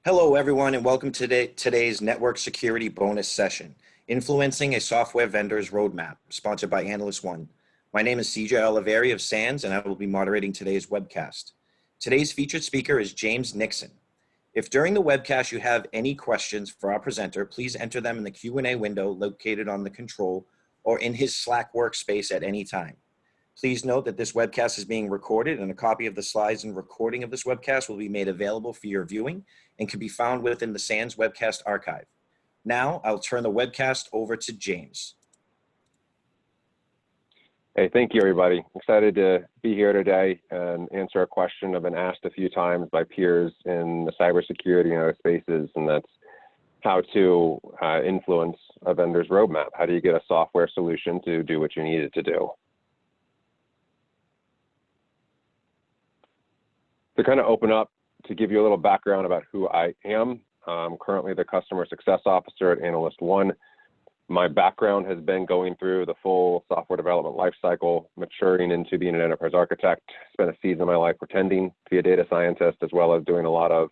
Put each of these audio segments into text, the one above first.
Hello, everyone, and welcome to today's network security bonus session, Influencing a Software Vendor's Roadmap, sponsored by Analyst One. My name is CJ Oliveri of SANS, and I will be moderating today's webcast. Today's featured speaker is James Nixon. If during the webcast you have any questions for our presenter, please enter them in the Q&A window located on the control or in his Slack workspace at any time. Please note that this webcast is being recorded, and a copy of the slides and recording of this webcast will be made available for your viewing and can be found within the SANS webcast archive. Now, I'll turn the webcast over to James. Hey, thank you, everybody. Excited to be here today and answer a question I've been asked a few times by peers in the cybersecurity and other spaces, and that's how to influence a vendor's roadmap. How do you get a software solution to do what you need it to do? To kind of open up, to give you a little background about who I am, I'm currently the Customer Success Officer at Analyst One. My background has been going through the full software development lifecycle, maturing into being an enterprise architect, spent a season of my life pretending to be a data scientist, as well as doing a lot of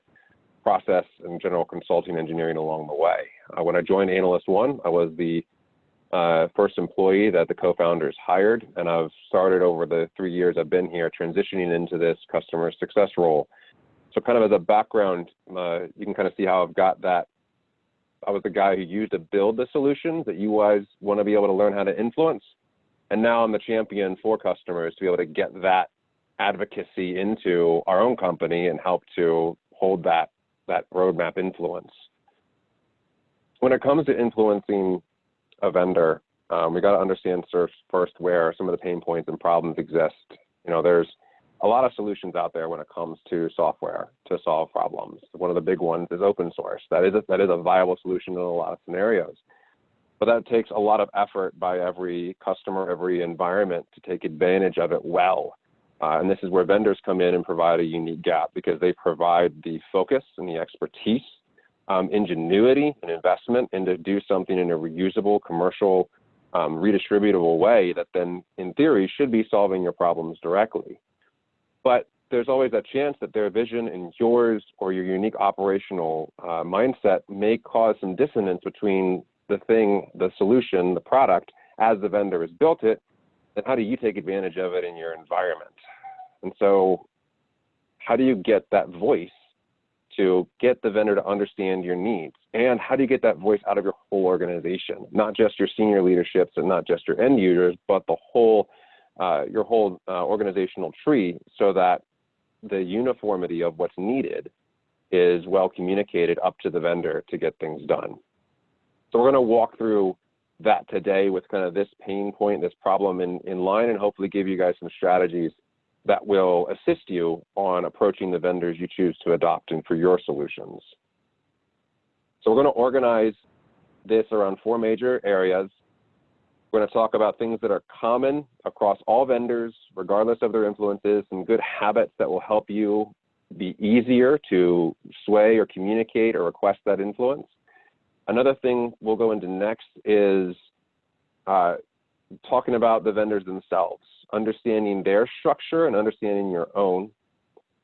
process and general consulting engineering along the way. When I joined Analyst One, I was the first employee that the co-founders hired, and I've started over the 3 years I've been here transitioning into this customer success role. So kind of as a background, you can kind of see how I've got that. I was the guy who used to build the solutions that you guys want to be able to learn how to influence. And now I'm the champion for customers to be able to get that advocacy into our own company and help to hold that roadmap influence. When it comes to influencing a vendor, we got to understand first where some of the pain points and problems exist. You know, there's a lot of solutions out there when it comes to software to solve problems. One of the big ones is open source. That is a viable solution in a lot of scenarios. But that takes a lot of effort by every customer, every environment to take advantage of it well. And this is where vendors come in and provide a unique gap, because they provide the focus and the expertise, ingenuity and investment, and to do something in a reusable, commercial, redistributable way that then, in theory, should be solving your problems directly. But there's always a chance that their vision and yours, or your unique operational mindset, may cause some dissonance between the solution, the product, as the vendor has built it, and how do you take advantage of it in your environment? And so how do you get that voice to get the vendor to understand your needs? And how do you get that voice out of your whole organization, not just your senior leaderships and not just your end users, but the whole your whole organizational tree, so that the uniformity of what's needed is well communicated up to the vendor to get things done. So we're going to walk through that today with kind of this pain point, this problem in line, and hopefully give you guys some strategies that will assist you on approaching the vendors you choose to adopt and for your solutions. So we're going to organize this around 4 major areas. We're going to talk about things that are common across all vendors, regardless of their influences, some good habits that will help you be easier to sway or communicate or request that influence. Another thing we'll go into next is talking about the vendors themselves, understanding their structure and understanding your own.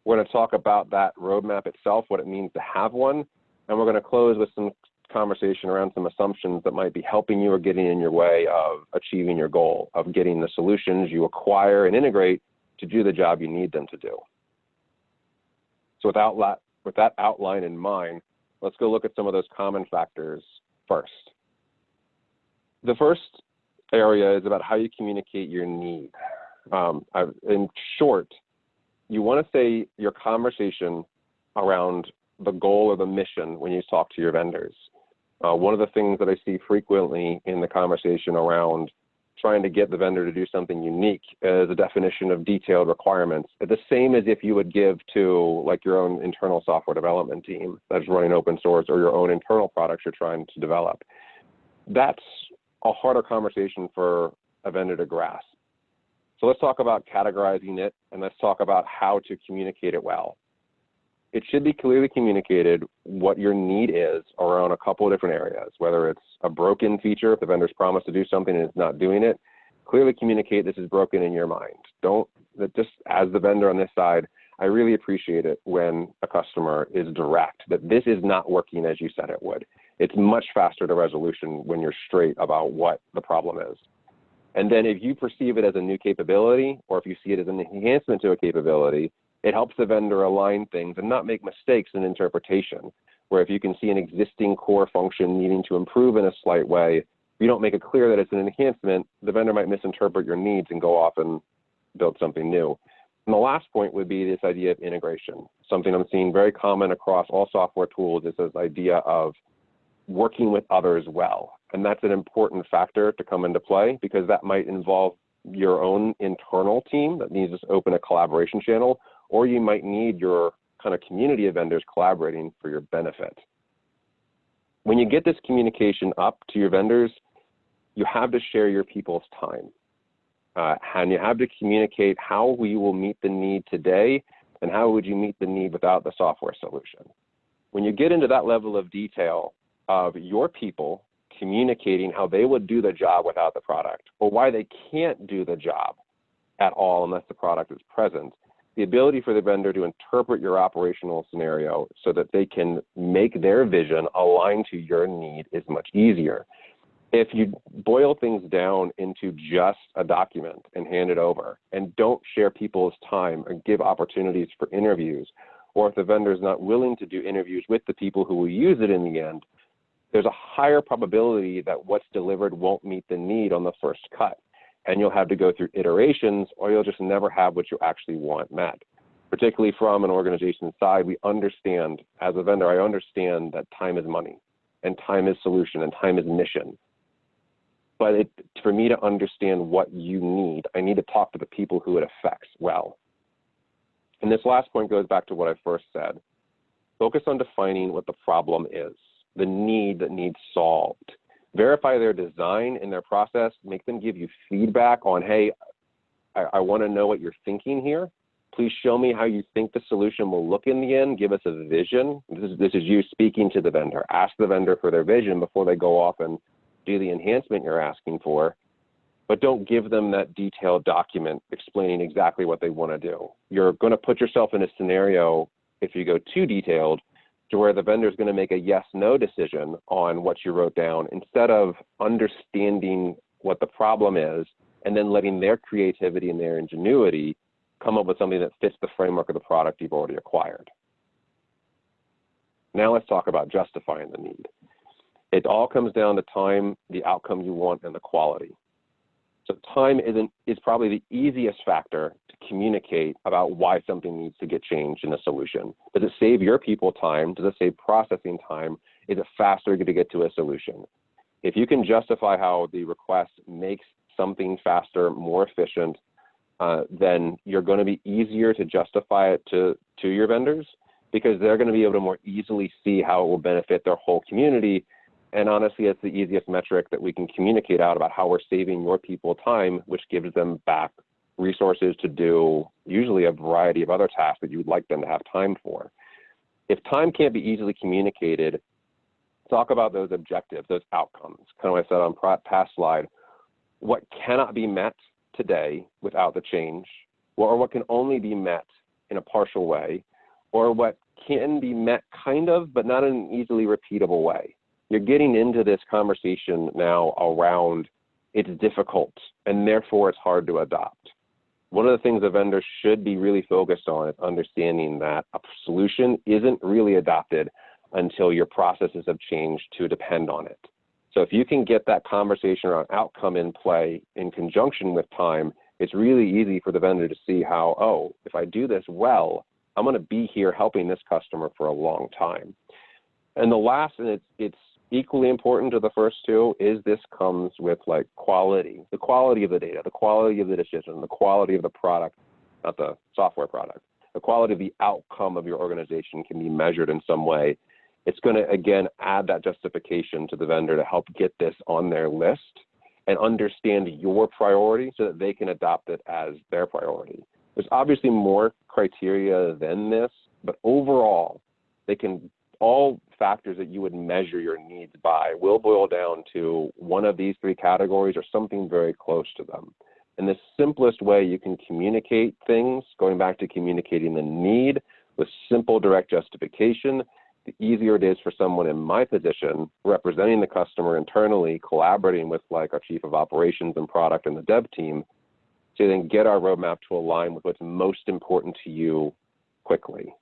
We're going to talk about that roadmap itself, what it means to have one, and we're going to close with some conversation around some assumptions that might be helping you or getting in your way of achieving your goal of getting the solutions you acquire and integrate to do the job you need them to do. So with that outline in mind, let's go look at some of those common factors first. The first area is about how you communicate your need. In short, you want to say your conversation around the goal or the mission when you talk to your vendors. One of the things that I see frequently in the conversation around trying to get the vendor to do something unique is a definition of detailed requirements, the same as if you would give to like your own internal software development team that's running open source, or your own internal products you're trying to develop. That's a harder conversation for a vendor to grasp. So let's talk about categorizing it, and let's talk about how to communicate it well. It should be clearly communicated what your need is around a couple of different areas, whether it's a broken feature, if the vendor's promised to do something and it's not doing it, clearly communicate this is broken in your mind. Don't, just as the vendor on this side, I really appreciate it when a customer is direct that this is not working as you said it would. It's much faster to resolution when you're straight about what the problem is. And then if you perceive it as a new capability, or if you see it as an enhancement to a capability, it helps the vendor align things and not make mistakes in interpretation, where if you can see an existing core function needing to improve in a slight way, if you don't make it clear that it's an enhancement, the vendor might misinterpret your needs and go off and build something new. And the last point would be this idea of integration. Something I'm seeing very common across all software tools is this idea of working with others well. And that's an important factor to come into play, because that might involve your own internal team that needs to open a collaboration channel, or you might need your kind of community of vendors collaborating for your benefit. When you get this communication up to your vendors, you have to share your people's time. And you have to communicate how we will meet the need today and how would you meet the need without the software solution. When you get into that level of detail of your people communicating how they would do the job without the product, or why they can't do the job at all unless the product is present, the ability for the vendor to interpret your operational scenario so that they can make their vision align to your need is much easier. If you boil things down into just a document and hand it over and don't share people's time or give opportunities for interviews, or if the vendor is not willing to do interviews with the people who will use it in the end, there's a higher probability that what's delivered won't meet the need on the first cut. And you'll have to go through iterations, or you'll just never have what you actually want met. Particularly from an organization side, we understand, as a vendor, I understand that time is money, and time is solution, and time is mission. But for me to understand what you need, I need to talk to the people who it affects well. And this last point goes back to what I first said. Focus on defining what the problem is, the need that needs solved. Verify their design and their process, make them give you feedback on, hey, I want to know what you're thinking here. Please show me how you think the solution will look in the end. Give us a vision. This is you speaking to the vendor. Ask the vendor for their vision before they go off and do the enhancement you're asking for, but don't give them that detailed document explaining exactly what they want to do. You're going to put yourself in a scenario, if you go too detailed, to where the vendor is going to make a yes-no decision on what you wrote down instead of understanding what the problem is and then letting their creativity and their ingenuity come up with something that fits the framework of the product you've already acquired. Now let's talk about justifying the need. It all comes down to time, the outcome you want, and the quality. So time is probably the easiest factor to communicate about why something needs to get changed in a solution. Does it save your people time? Does it save processing time? Is it faster to get to a solution? If you can justify how the request makes something faster, more efficient, then you're going to be easier to justify it to your vendors, because they're going to be able to more easily see how it will benefit their whole community. And honestly, it's the easiest metric that we can communicate out about how we're saving your people time, which gives them back resources to do usually a variety of other tasks that you would like them to have time for. If time can't be easily communicated, talk about those objectives, those outcomes. Kind of what I said on past slide, what cannot be met today without the change, or what can only be met in a partial way, or what can be met kind of, but not in an easily repeatable way. You're getting into this conversation now around it's difficult and therefore it's hard to adopt. One of the things a vendor should be really focused on is understanding that a solution isn't really adopted until your processes have changed to depend on it. So if you can get that conversation around outcome in play in conjunction with time, it's really easy for the vendor to see how, oh, if I do this well, I'm going to be here helping this customer for a long time. And the last, and it's equally important to the first two, is this comes with like quality, the quality of the data, the quality of the decision, the quality of the product, not the software product, the quality of the outcome of your organization can be measured in some way. It's going to, again, add that justification to the vendor to help get this on their list and understand your priority so that they can adopt it as their priority. There's obviously more criteria than this, but overall, all factors that you would measure your needs by will boil down to one of these three categories or something very close to them. And the simplest way you can communicate things, going back to communicating the need with simple direct justification, the easier it is for someone in my position, representing the customer internally, collaborating with like our chief of operations and product and the dev team, to then get our roadmap to align with what's most important to you quickly.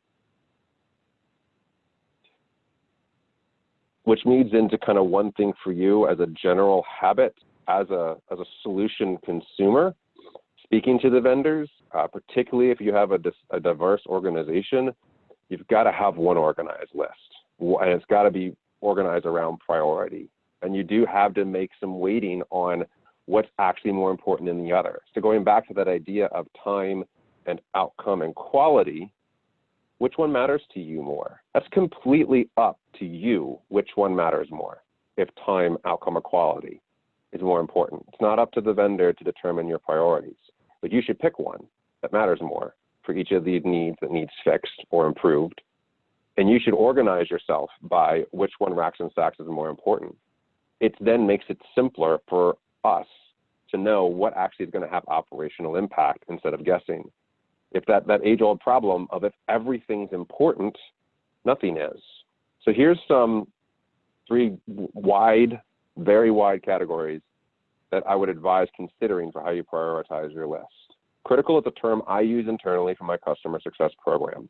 Which leads into kind of one thing for you as a general habit, as a solution consumer, speaking to the vendors, particularly if you have a diverse organization, you've got to have one organized list, and it's got to be organized around priority. And you do have to make some weighting on what's actually more important than the other. So going back to that idea of time and outcome and quality, which one matters to you more? That's completely up to you which one matters more, if time, outcome, or quality is more important. It's not up to the vendor to determine your priorities, but you should pick one that matters more for each of these needs that needs fixed or improved. And you should organize yourself by which one racks and stacks is more important. It then makes it simpler for us to know what actually is going to have operational impact instead of guessing. If that age-old problem of if everything's important, nothing is. So here's some three very wide categories that I would advise considering for how you prioritize your list. Critical is a term I use internally for my customer success program.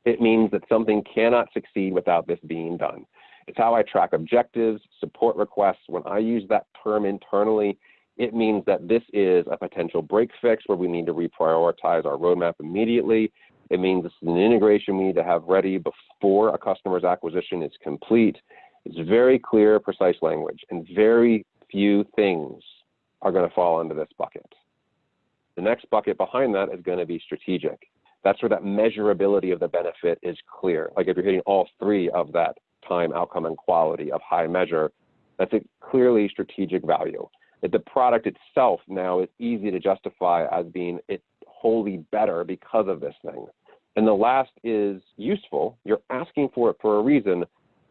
It means that something cannot succeed without this being done. It's how I track objectives, support requests. When I use that term internally, it means that this is a potential break fix where we need to reprioritize our roadmap immediately. It means this is an integration we need to have ready before a customer's acquisition is complete. It's very clear, precise language, and very few things are going to fall into this bucket. The next bucket behind that is going to be strategic. That's where that measurability of the benefit is clear. Like if you're hitting all three of that time, outcome, and quality of high measure, that's a clearly strategic value. That the product itself now is easy to justify as being it wholly better because of this thing. And the last is useful. You're asking for it for a reason,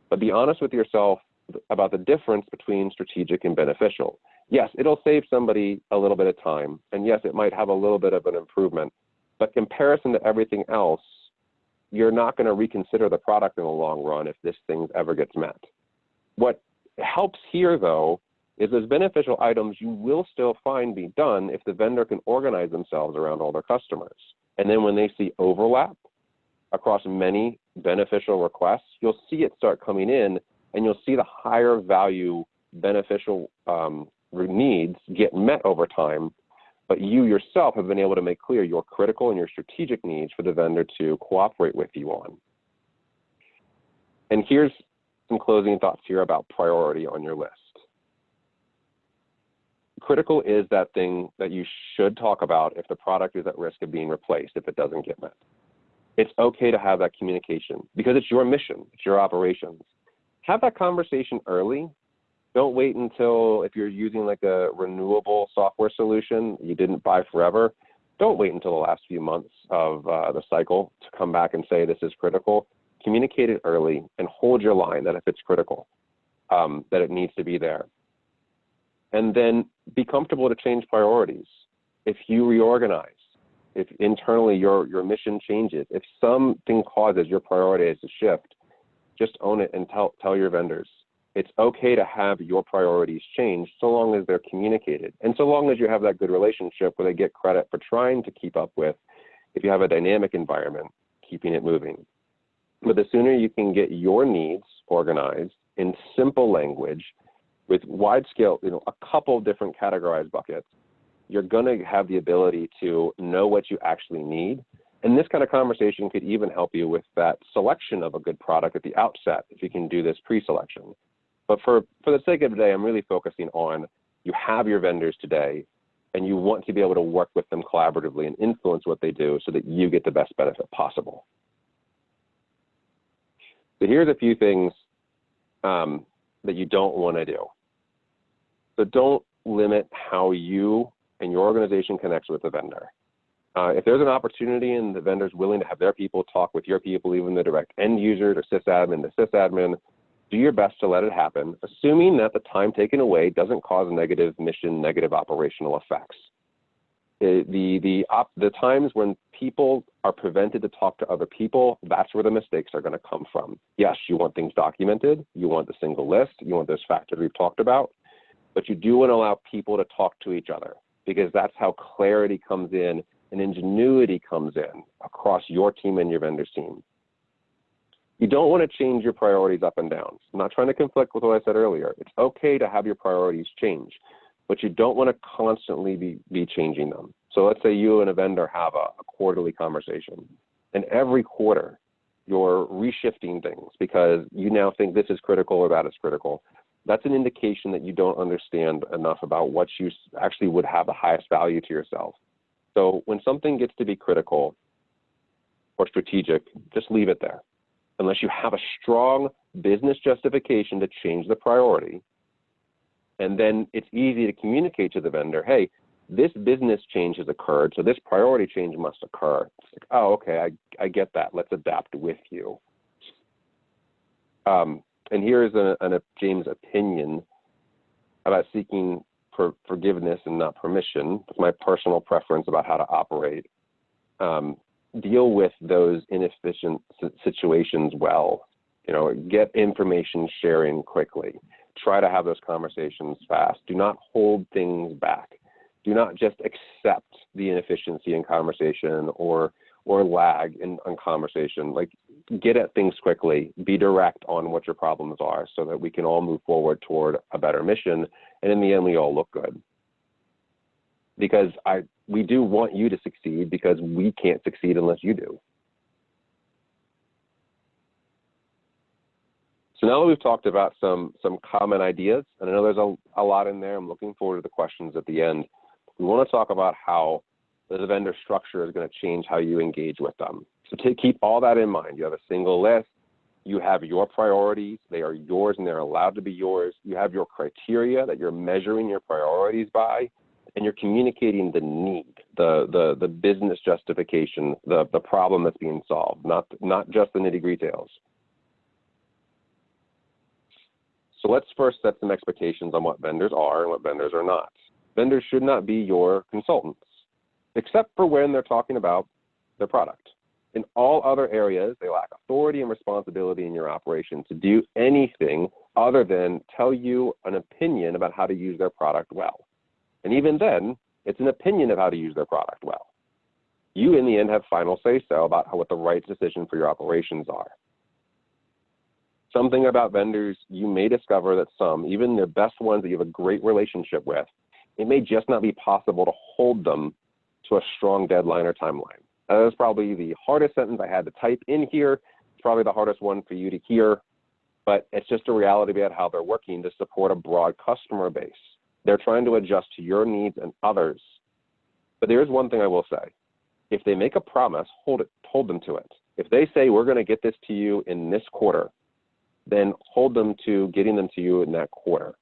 but be honest with yourself about the difference between strategic and beneficial. Yes, it'll save somebody a little bit of time, and yes, it might have a little bit of an improvement, but comparison to everything else, you're not going to reconsider the product in the long run if this thing ever gets met. What helps here, though, is those beneficial items you will still find be done if the vendor can organize themselves around all their customers. And then when they see overlap across many beneficial requests, you'll see it start coming in, and you'll see the higher value beneficial needs get met over time, but you yourself have been able to make clear your critical and your strategic needs for the vendor to cooperate with you on. And here's some closing thoughts here about priority on your list. Critical is that thing that you should talk about if the product is at risk of being replaced if it doesn't get met. It's okay to have that communication because it's your mission, it's your operations. Have that conversation early. Don't wait until, if you're using like a renewable software solution you didn't buy forever, don't wait until the last few months of the cycle to come back and say this is critical. Communicate it early and hold your line that if it's critical, that it needs to be there. And then be comfortable to change priorities. If you reorganize, if internally your mission changes, if something causes your priorities to shift, just own it and tell your vendors. It's okay to have your priorities change so long as they're communicated and so long as you have that good relationship where they get credit for trying to keep up with, if you have a dynamic environment, keeping it moving. But the sooner you can get your needs organized in simple language with wide scale, a couple of different categorized buckets, you're going to have the ability to know what you actually need. And this kind of conversation could even help you with that selection of a good product at the outset, if you can do this pre-selection. But for the sake of today, I'm really focusing on you have your vendors today, and you want to be able to work with them collaboratively and influence what they do so that you get the best benefit possible. So here's a few things that you don't want to do. So don't limit how you and your organization connects with the vendor. If there's an opportunity and the vendor's willing to have their people talk with your people, even the direct end user to sysadmin to sysadmin, do your best to let it happen, assuming that the time taken away doesn't cause negative mission, negative operational effects. The times when people are prevented to talk to other people, that's where the mistakes are going to come from. Yes, you want things documented, you want the single list, you want those factors we've talked about, but you do want to allow people to talk to each other, because that's how clarity comes in and ingenuity comes in across your team and your vendor's team. You don't want to change your priorities up and down. I'm not trying to conflict with what I said earlier. It's okay to have your priorities change, but you don't want to constantly be changing them. So let's say you and a vendor have a quarterly conversation, and every quarter you're reshifting things because you now think this is critical or that is critical. That's an indication that you don't understand enough about what you actually would have the highest value to yourself. So when something gets to be critical or strategic, just leave it there. Unless you have a strong business justification to change the priority. And then it's easy to communicate to the vendor, hey, this business change has occurred, so this priority change must occur. It's like, oh, okay, I get that. Let's adapt with you. And here's James' opinion about seeking forgiveness and not permission. It's my personal preference about how to operate. Deal with those inefficient situations well. Get information sharing quickly. Try to have those conversations fast. Do not hold things back. Do not just accept the inefficiency in conversation or lag on conversation. Like, get at things quickly. Be direct on what your problems are so that we can all move forward toward a better mission. And in the end, we all look good. Because we do want you to succeed, because we can't succeed unless you do. So now that we've talked about some common ideas, and I know there's a lot in there, I'm looking forward to the questions at the end. We want to talk about how the vendor structure is going to change how you engage with them. So to keep all that in mind, you have a single list, you have your priorities, they are yours and they're allowed to be yours. You have your criteria that you're measuring your priorities by, and you're communicating the need, the business justification, the problem that's being solved, not just the nitty-gritty details. So let's first set some expectations on what vendors are and what vendors are not. Vendors should not be your consultants, except for when they're talking about their product. In all other areas, they lack authority and responsibility in your operation to do anything other than tell you an opinion about how to use their product well. And even then, it's an opinion of how to use their product well. You, in the end, have final say-so about what the right decision for your operations are. Something about vendors, you may discover that some, even the best ones that you have a great relationship with, it may just not be possible to hold them to a strong deadline or timeline. That is probably the hardest sentence I had to type in here. It's probably the hardest one for you to hear, but it's just a reality about how they're working to support a broad customer base. They're trying to adjust to your needs and others. But there is one thing I will say. If they make a promise, hold them to it. If they say, we're going to get this to you in this quarter, then hold them to getting them to you in that quarter.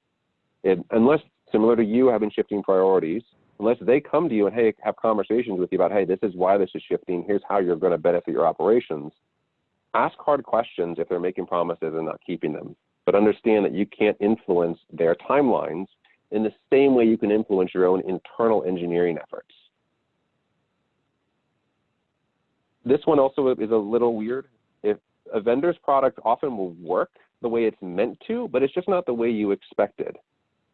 Unless, similar to you having shifting priorities, unless they come to you and, hey, have conversations with you about, hey, this is why this is shifting, here's how you're going to benefit your operations. Ask hard questions if they're making promises and not keeping them. But understand that you can't influence their timelines in the same way you can influence your own internal engineering efforts. This one also is a little weird. If a vendor's product often will work the way it's meant to, but it's just not the way you expected.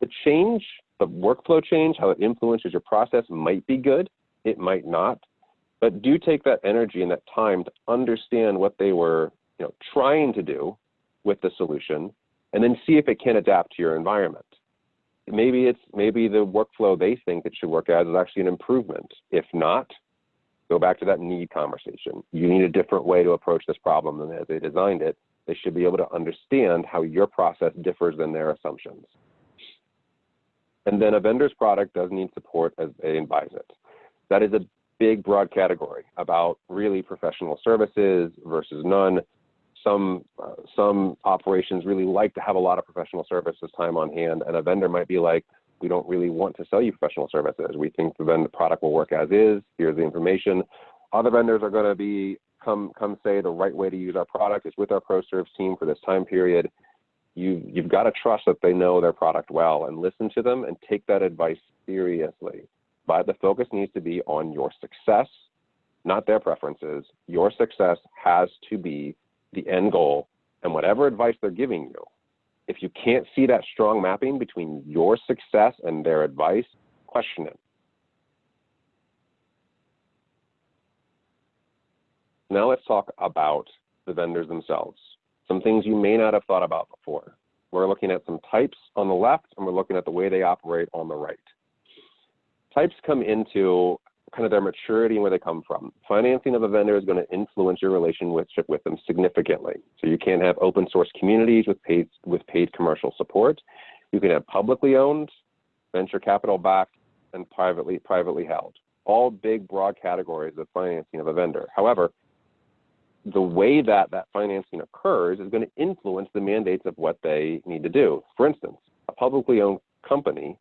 The change, the workflow change, how it influences your process might be good, it might not, but do take that energy and that time to understand what they were trying to do with the solution, and then see if it can adapt to your environment. Maybe the workflow they think it should work as is actually an improvement. If not, go back to that need conversation. You need a different way to approach this problem than as they designed it. They should be able to understand how your process differs than their assumptions. And then a vendor's product does need support as they advise it. That is a big, broad category about really professional services versus none. Some operations really like to have a lot of professional services time on hand, and a vendor might be like, we don't really want to sell you professional services. We think the product will work as is. Here's the information. Other vendors are going to be come say the right way to use our product is with our ProServe team for this time period. You've got to trust that they know their product well and listen to them and take that advice seriously. but the focus needs to be on your success, not their preferences. Your success has to be the end goal, and whatever advice they're giving you, if you can't see that strong mapping between your success and their advice, question it. Now let's talk about the vendors themselves. Some things you may not have thought about before. We're looking at some types on the left, and we're looking at the way they operate on the right. Types come into kind of their maturity and where they come from. Financing of a vendor is going to influence your relationship with them significantly. So you can have open source communities with paid commercial support. You can have publicly owned, venture capital backed, and privately held. All big, broad categories of financing of a vendor. However, the way that financing occurs is going to influence the mandates of what they need to do. For instance, a publicly owned company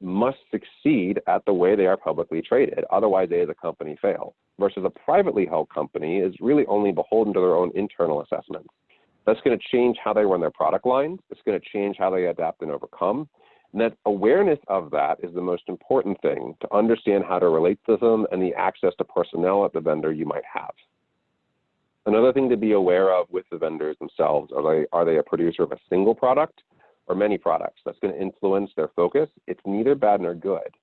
must succeed at the way they are publicly traded. Otherwise, they as a company fail. Versus a privately held company is really only beholden to their own internal assessments. That's going to change how they run their product lines. It's going to change how they adapt and overcome. And that awareness of that is the most important thing to understand how to relate to them and the access to personnel at the vendor you might have. Another thing to be aware of with the vendors themselves, are they a producer of a single product or many products? That's going to influence their focus. It's neither bad nor good.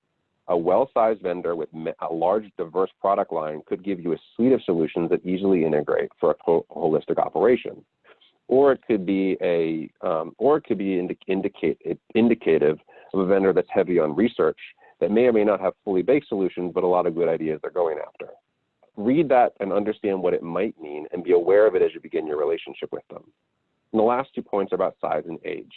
A well-sized vendor with a large, diverse product line could give you a suite of solutions that easily integrate for a holistic operation. Or it could be indicative of a vendor that's heavy on research that may or may not have fully baked solutions, but a lot of good ideas they're going after. Read that and understand what it might mean and be aware of it as you begin your relationship with them. And the last 2 points are about size and age.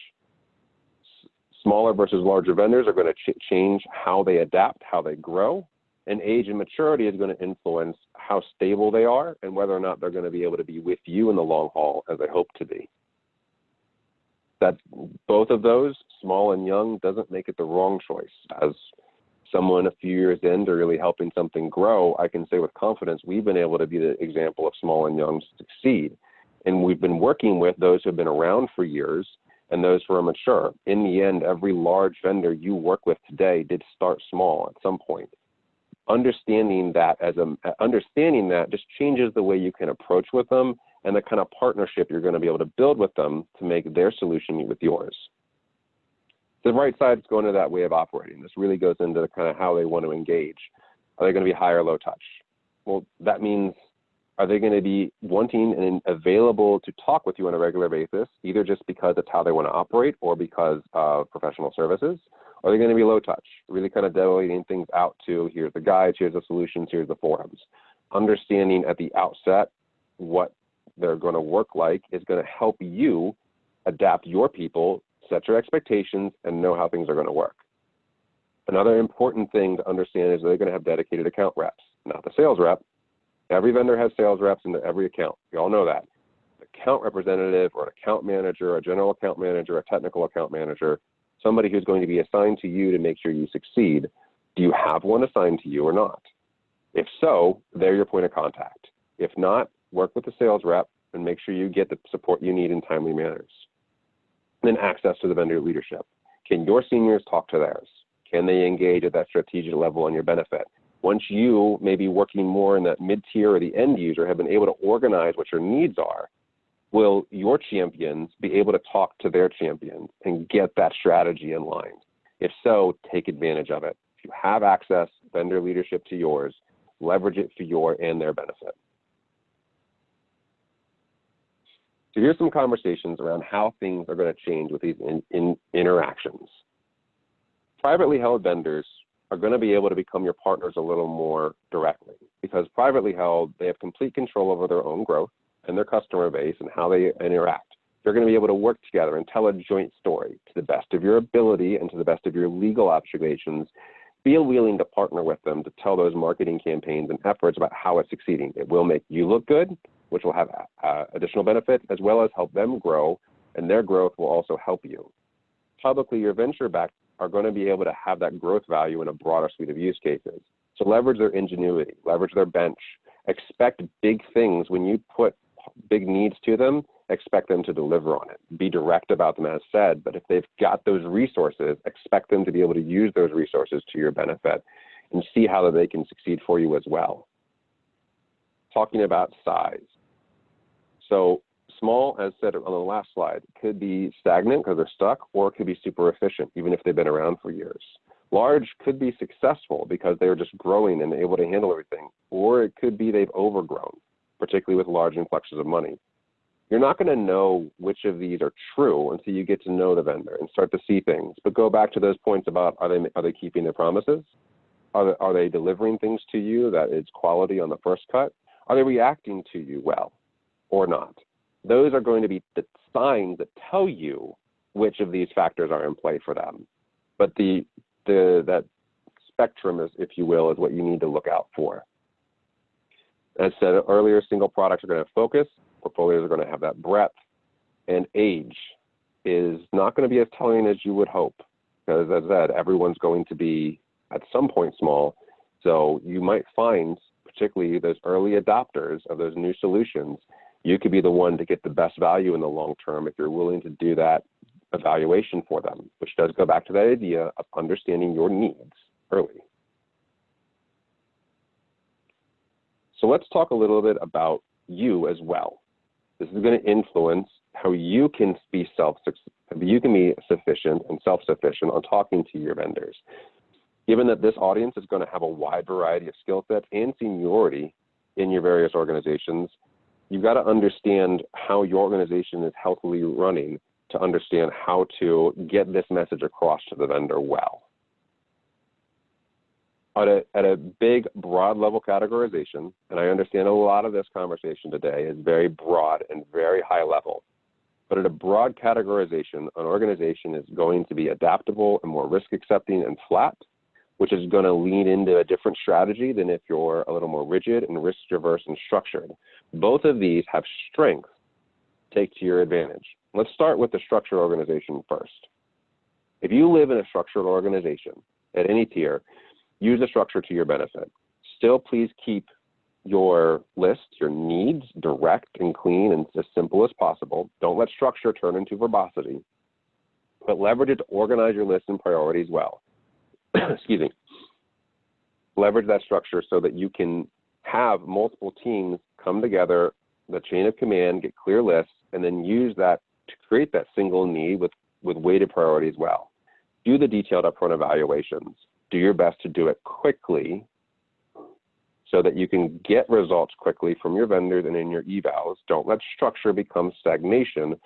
Smaller versus larger vendors are going to change how they adapt, how they grow, and age and maturity is going to influence how stable they are and whether or not they're going to be able to be with you in the long haul as they hope to be. That both of those, small and young, doesn't make it the wrong choice. As someone a few years into really helping something grow, I can say with confidence, we've been able to be the example of small and young succeed. And we've been working with those who have been around for years and those who are mature. In the end, every large vendor you work with today did start small at some point. Understanding that just changes the way you can approach with them and the kind of partnership you're going to be able to build with them to make their solution meet with yours. The right side is going to that way of operating. This really goes into kind of how they want to engage. Are they going to be high or low touch? Well, that means, are they going to be wanting and available to talk with you on a regular basis, either just because it's how they want to operate or because of professional services? Are they going to be low touch, really kind of delegating things out to, here's the guides, here's the solutions, here's the forums. Understanding at the outset what they're going to work like is going to help you adapt your people, set your expectations, and know how things are going to work. Another important thing to understand is they're going to have dedicated account reps, not the sales rep. Every vendor has sales reps into every account. You all know that. The account representative or an account manager, a general account manager, a technical account manager, somebody who's going to be assigned to you to make sure you succeed. Do you have one assigned to you or not? If so, they're your point of contact. If not, work with the sales rep and make sure you get the support you need in timely manners. And then access to the vendor leadership. Can your seniors talk to theirs? Can they engage at that strategic level on your benefit? Once you may be working more in that mid-tier or the end user have been able to organize what your needs are, will your champions be able to talk to their champions and get that strategy in line? If so, take advantage of it. If you have access, vendor leadership to yours, leverage it for your and their benefit. So here's some conversations around how things are going to change with these interactions. Privately held vendors are going to be able to become your partners a little more directly because privately held, they have complete control over their own growth and their customer base and how they interact. They're going to be able to work together and tell a joint story to the best of your ability and to the best of your legal obligations. Be willing to partner with them to tell those marketing campaigns and efforts about how it's succeeding. It will make you look good, which will have additional benefits, as well as help them grow, and their growth will also help you. Publicly, your venture-backed are going to be able to have that growth value in a broader suite of use cases. So leverage their ingenuity, leverage their bench, expect big things. When you put big needs to them, expect them to deliver on it. Be direct about them as said, but if they've got those resources, expect them to be able to use those resources to your benefit and see how they can succeed for you as well. Talking about size. So small, as said on the last slide, could be stagnant because they're stuck, or it could be super efficient, even if they've been around for years. Large could be successful because they're just growing and able to handle everything, or it could be they've overgrown, particularly with large influxes of money. You're not going to know which of these are true until you get to know the vendor and start to see things. But go back to those points about are they keeping their promises? Are they delivering things to you that is quality on the first cut? Are they reacting to you well or not? Those are going to be the signs that tell you which of these factors are in play for them. But that spectrum, is, if you will, is what you need to look out for. As said earlier, single products are going to focus, portfolios are going to have that breadth, and age is not going to be as telling as you would hope, because as I said, everyone's going to be at some point small. So you might find, particularly those early adopters of those new solutions, you could be the one to get the best value in the long term if you're willing to do that evaluation for them, which does go back to that idea of understanding your needs early. So let's talk a little bit about you as well. This is going to influence how you can be sufficient and self-sufficient on talking to your vendors. Given that this audience is going to have a wide variety of skill sets and seniority in your various organizations, you've got to understand how your organization is healthily running to understand how to get this message across to the vendor well. At a big, broad level categorization, and I understand a lot of this conversation today is very broad and very high level, but at a broad categorization, an organization is going to be adaptable and more risk accepting and flat, which is going to lean into a different strategy than if you're a little more rigid and risk averse and structured. Both of these have strengths to take to your advantage. Let's start with the structured organization first. If you live in a structured organization at any tier, use the structure to your benefit. Still, please keep your list, your needs direct and clean and as simple as possible. Don't let structure turn into verbosity, but leverage it to organize your list and priorities well. Excuse me. Leverage that structure so that you can have multiple teams come together, the chain of command, get clear lists, and then use that to create that single need with weighted priorities well. Do the detailed upfront evaluations. Do your best to do it quickly so that you can get results quickly from your vendors and in your evals. Don't let structure become stagnation,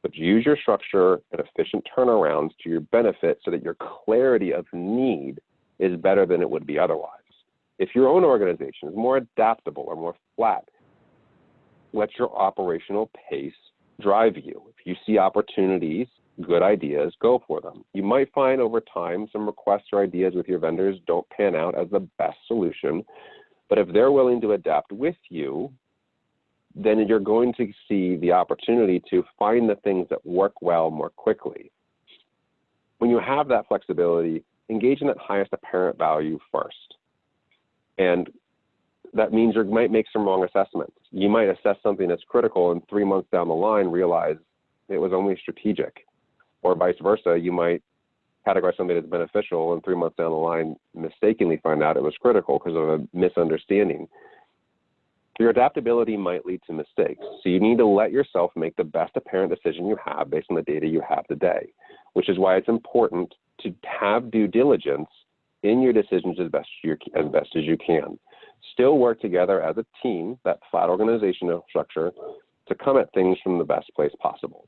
but use your structure and efficient turnarounds to your benefit so that your clarity of need is better than it would be otherwise. If your own organization is more adaptable or more flat, let your operational pace drive you. If you see opportunities, good ideas, go for them. You might find over time some requests or ideas with your vendors don't pan out as the best solution, but if they're willing to adapt with you, then you're going to see the opportunity to find the things that work well more quickly. When you have that flexibility, engage in that highest apparent value first. And that means you might make some wrong assessments. You might assess something that's critical and 3 months down the line realize it was only strategic. Or vice versa, you might categorize something as beneficial and 3 months down the line mistakenly find out it was critical because of a misunderstanding. Your adaptability might lead to mistakes. So you need to let yourself make the best apparent decision you have based on the data you have today, which is why it's important to have due diligence in your decisions as best as you can. Still work together as a team, that flat organizational structure, to come at things from the best place possible.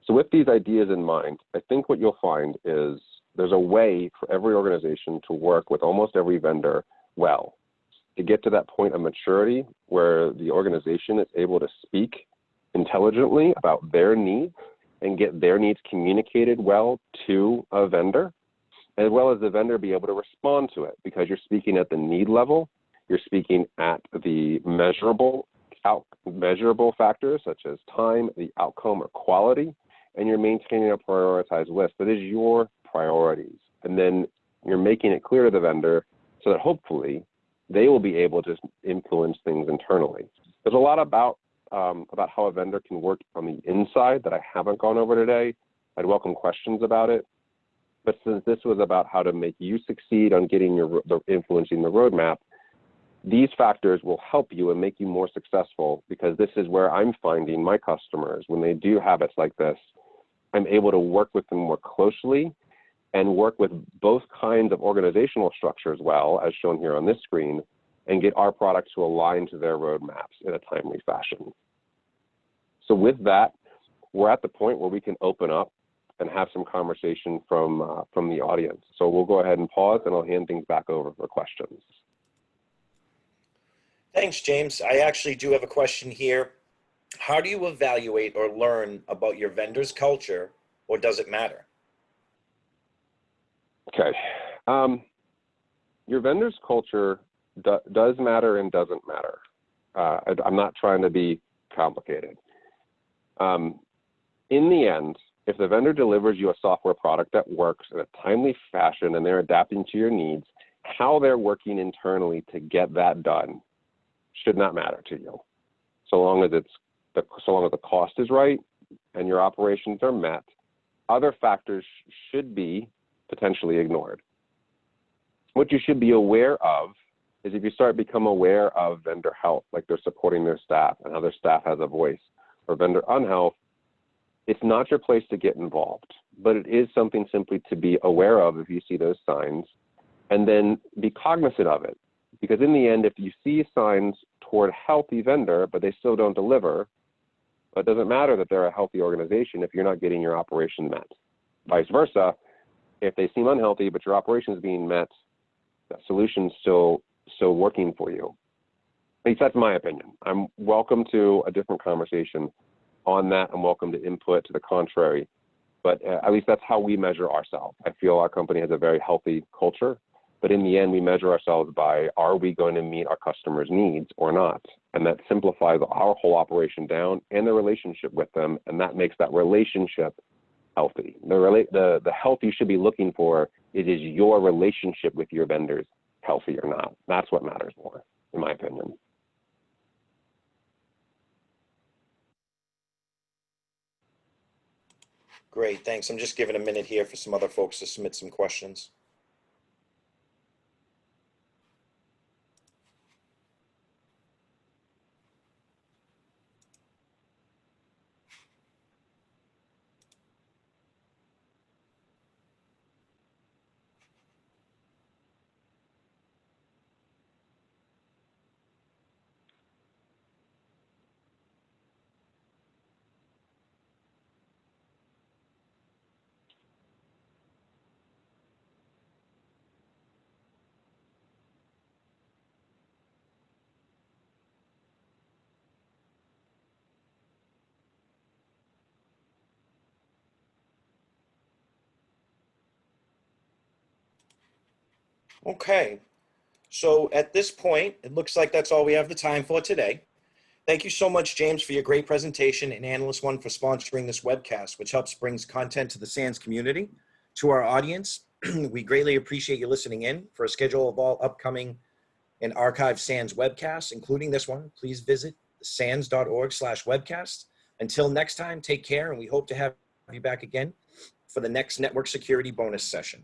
So with these ideas in mind, I think what you'll find is there's a way for every organization to work with almost every vendor well, to get to that point of maturity where the organization is able to speak intelligently about their needs and get their needs communicated well to a vendor, as well as the vendor be able to respond to it, because you're speaking at the need level, you're speaking at the measurable factors such as time, the outcome, or quality, and you're maintaining a prioritized list that is your priorities. And then you're making it clear to the vendor so that hopefully they will be able to influence things internally. There's a lot about how a vendor can work on the inside that I haven't gone over today. I'd welcome questions about it. But since this was about how to make you succeed on getting influencing the roadmap, these factors will help you and make you more successful, because this is where I'm finding my customers, when they do habits like this, I'm able to work with them more closely and work with both kinds of organizational structures well, as shown here on this screen, and get our products to align to their roadmaps in a timely fashion. So with that, we're at the point where we can open up and have some conversation from the audience. So we'll go ahead and pause, and I'll hand things back over for questions. Thanks, James. I actually do have a question here. How do you evaluate or learn about your vendor's culture, or does it matter? Okay. Your vendor's culture does matter and doesn't matter. I'm not trying to be complicated. In the end, if the vendor delivers you a software product that works in a timely fashion and they're adapting to your needs, how they're working internally to get that done should not matter to you. So long as the cost is right and your operations are met, other factors should be potentially ignored. What you should be aware of is if you start become aware of vendor health, like they're supporting their staff and how their staff has a voice, or vendor unhealth, it's not your place to get involved, but it is something simply to be aware of if you see those signs, and then be cognizant of it. Because in the end, if you see signs toward a healthy vendor, but they still don't deliver, it doesn't matter that they're a healthy organization if you're not getting your operation met. Vice versa, if they seem unhealthy, but your operation is being met, that solution's still working for you. At least that's my opinion. I'm welcome to a different conversation on that. I'm welcome to input to the contrary, but at least that's how we measure ourselves. I feel our company has a very healthy culture, but in the end, we measure ourselves by, are we going to meet our customers' needs or not? And that simplifies our whole operation down and the relationship with them, and that makes that relationship healthy. The health you should be looking for is your relationship with your vendors healthy or not? That's what matters more, in my opinion. Great, thanks. I'm just giving a minute here for some other folks to submit some questions. Okay, so at this point, it looks like that's all we have the time for today. Thank you so much, James, for your great presentation, and Analyst One for sponsoring this webcast, which helps brings content to the SANS community. To our audience, we greatly appreciate you listening in. For a schedule of all upcoming and archived SANS webcasts, including this one, please visit sans.org/webcast. Until next time, take care, and we hope to have you back again for the next network security bonus session.